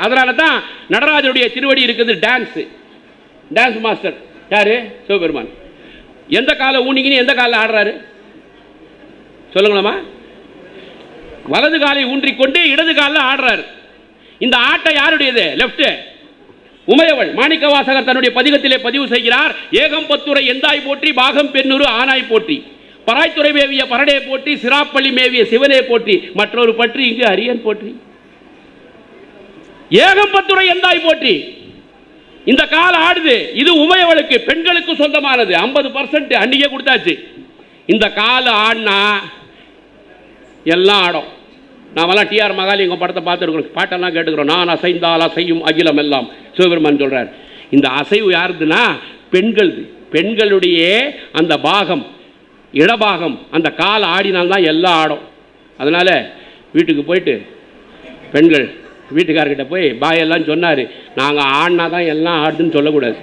அதனால தான் நடராஜருடைய திருவடி இருக்குது. டான்ஸ் மாஸ்டர் யாரு? சிவபெருமான். எந்த காலை ஊனிக்கின்னு எந்த காலில் ஆடுறாரு சொல்லுங்களா? வலது காலை ஊன்றிக்கொண்டு இடது காலில் ஆடுறாரு. இந்த ஆட்டை யாருடையது? லெப்ட். உமையவள் மாணிக்க வாசகர் தன்னுடைய பதிகத்திலே பதிவு செய்கிறார். ஏகம்பத்துரை எந்தாய் போற்றி, பாகம் பெண்ணுரு ஆனாய் போற்றி, பராய்த்துறை மேவிய பரடே போற்றி, சிராப்பள்ளி மேவிய சிவனே போற்றி, மற்றொரு பற்றி இங்கு அரியன் போற்றி. ஏகம்பத்துரை எந்தாய் போற்றி. இந்த கால ஆடுது. இது உமையவளுக்கு, பெண்களுக்கு சொந்தமானது. 50% அன்னைக்கே கொடுத்தாச்சு. இந்த கால ஆடினா எல்லாம் ஆடும். நாமெல்லாம் டிஆர் மகாலிங்கம் படத்தை பார்த்துருக்கிறோம், பாட்டெல்லாம் கேட்டுக்கிறோம். நான் அசைந்தால் அசையும் அகிலம் எல்லாம் சிவபெருமான் சொல்றார். இந்த அசைவு யாருதுன்னா பெண்களுது. பெண்களுடைய அந்த பாகம், இடபாகம், அந்த கால் ஆடினால்தான் எல்லாம் ஆடும். அதனால வீட்டுக்கு போயிட்டு பெண்கள் வீட்டுக்காரர்கிட்ட போய் பாயெல்லாம் சொன்னார், நாங்கள் ஆடினா தான் எல்லாம் ஆடுதுன்னு சொல்லக்கூடாது.